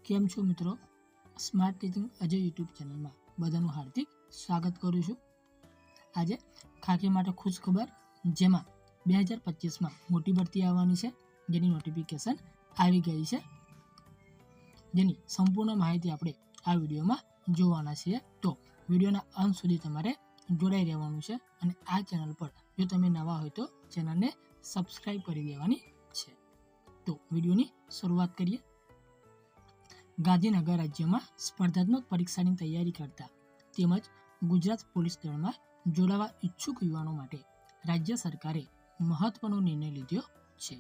કેમ છો મિત્રો? સ્માર્ટ ટીચિંગ અજય યુટ્યુબ ચેનલમાં બધાનું હાર્દિક સ્વાગત કરું છું. આજે ખાકી માટે ખુશ ખબર, જેમાં 2025માં મોટી ભરતી આવવાની છે, જેની નોટિફિકેશન આવી ગઈ છે, જેની સંપૂર્ણ માહિતી આપણે આ વિડીયોમાં જોવાના છીએ. તો વિડીયોના અંત સુધી તમારે જોડાઈ રહેવાનું છે અને આ ચેનલ પર જો તમે નવા હોય તો ચેનલને સબસ્ક્રાઈબ કરી દેવાની છે. તો વિડીયોની શરૂઆત કરીએ. ગાંધીનગર રાજ્યમાં સ્પર્ધાત્મક પરીક્ષાની તૈયારી કરતા તેમજ ગુજરાત પોલીસ દળમાં જોડાવા ઈચ્છુક યુવાનો માટે રાજ્ય સરકારે મહત્વનો નિર્ણય લીધો છે,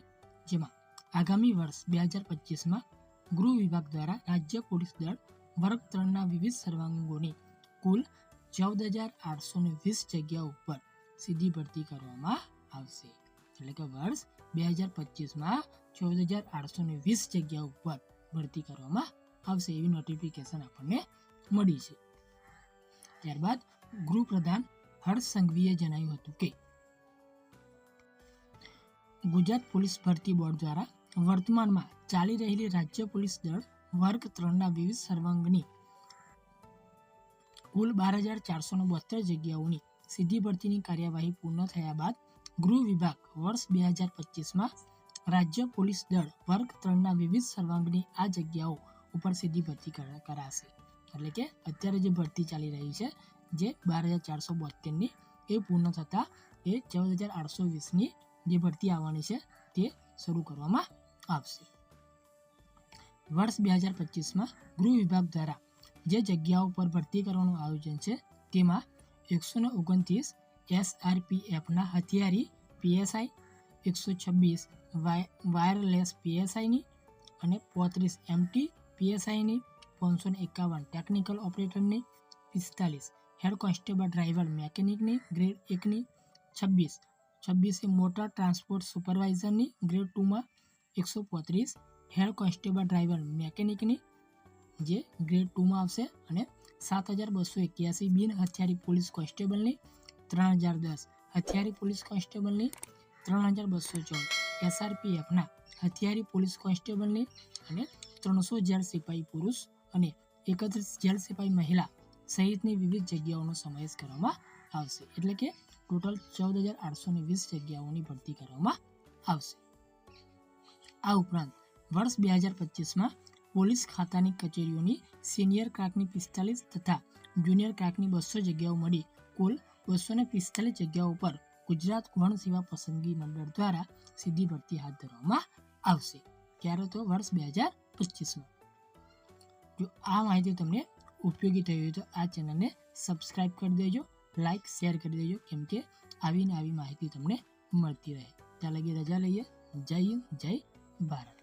જેમાં આગામી વર્ષ 2025માં ગૃહ વિભાગ દ્વારા રાજ્ય પોલીસ દળ વર્ગ 3ના વિવિધ સર્વાંગોની કુલ 14,820 જગ્યાઓ ઉપર સીધી ભરતી કરવામાં આવશે. એટલે કે વર્ષ 2025માં 14,820 જગ્યાઓ ઉપર ભરતી કરવામાં આવશે એવી નોટિફિકેશન આપણને મળી છે. ત્યારબાદ ગૃહપ્રધાન હર્ષ સંઘવીએ જણાવ્યું હતું કે ગુજરાત પોલીસ ભરતી બોર્ડ દ્વારા વર્તમાનમાં ચાલી રહેલી રાજ્ય પોલીસ દળ વર્ગ 3ના વિવિધ સર્વાંગની કુલ 12,472 જગ્યાઓની સીધી ભરતીની કાર્યવાહી પૂર્ણ થયા બાદ ગૃહ વિભાગ વર્ષ 2025માં રાજ્ય પોલીસ દળ વર્ગ 3ના વિવિધ સર્વાંગની આ જગ્યાઓ ઉપર સીધી ભરતી કરાશે. એટલે કે અત્યારે જે ભરતી ચાલી રહી છે, જે 12,472ની એ પૂર્ણ થતાં એ 14,820ની જે ભરતી આવવાની છે તે શરૂ કરવામાં આવશે. વર્ષ 2025માં ગૃહ વિભાગ દ્વારા જે જગ્યાઓ પર ભરતી કરવાનું આયોજન છે તેમાં 129 SRPFના હથિયારી PSI, 126 વાયરલેસ PSIની અને 35 MT PSIની, 551 ટેકનિકલ ઓપરેટરની, 45 હેડ કોન્સ્ટેબલ ડ્રાઈવર મેકેનિકની ગ્રેડ 1ની, 26 મોટર ટ્રાન્સપોર્ટ સુપરવાઇઝરની ગ્રેડ 2માં, 135 હેડ કોન્સ્ટેબલ ડ્રાઈવર મેકેનિકની જે ગ્રેડ 2માં આવશે અને 7,281 બિન હથિયારી પોલીસ કોન્સ્ટેબલની, 3,010 હથિયારી પોલીસ કોન્સ્ટેબલની, 3,214 SRPFના હથિયારી પોલીસ કોન્સ્ટેબલની અને 300 જેલ સિપાહી પુરુષ અને 31 જેલ સિપાહી મહિલા સહિતની વિવિધ જગ્યાઓનો સમાવેશ કરવામાં આવશે. એટલે કે ટોટલ 14,820 જગ્યાઓની ભરતી કરવામાં આવશે. આ ઉપરાંત વર્ષ 2025માં પોલીસ ખાતાની કચેરીઓની સિનિયર ક્લાર્કની 45 તથા જુનિયર ક્લાર્કની 200 જગ્યાઓ મળી કુલ 245 જગ્યાઓ પર ગુજરાત ગૌણ સેવા પસંદગી મંડળ દ્વારા સીધી ભરતી હાથ ધરવામાં આવશે. ત્યારે તો વર્ષ 2025માં. જો આ માહિતી તમને ઉપયોગી થઈ હોય તો આ ચેનલને સબસ્ક્રાઈબ કરી દેજો, લાઈક શેર કરી દેજો, કેમ કે આવી માહિતી તમને મળતી રહે. ત્યાં લગી રજા લઈએ. જય હિન્દ, જય ભારત.